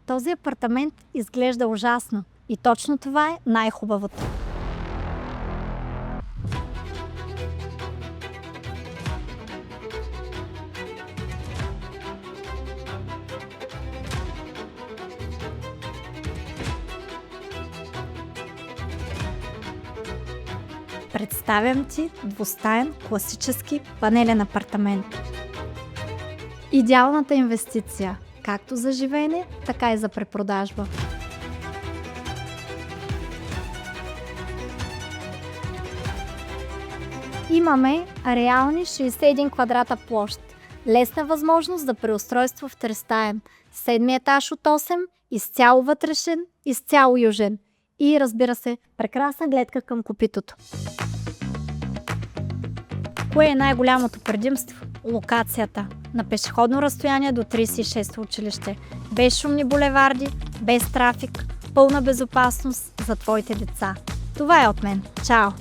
Този апартамент изглежда ужасно и точно това е най-хубавото. Представям ти двустаен класически панелен апартамент. Идеалната инвестиция, както за живеене, така и за препродажба. Имаме реални 61 квадрата площ. Лесна възможност за преустройство в тристаен. 7 етаж от 8, изцяло вътрешен, изцяло южен. И разбира се, прекрасна гледка към Копитото. Кое е най-голямото предимство? Локацията. На пешеходно разстояние до 36-то училище. Без шумни булеварди, без трафик, пълна безопасност за твоите деца. Това е от мен. Чао!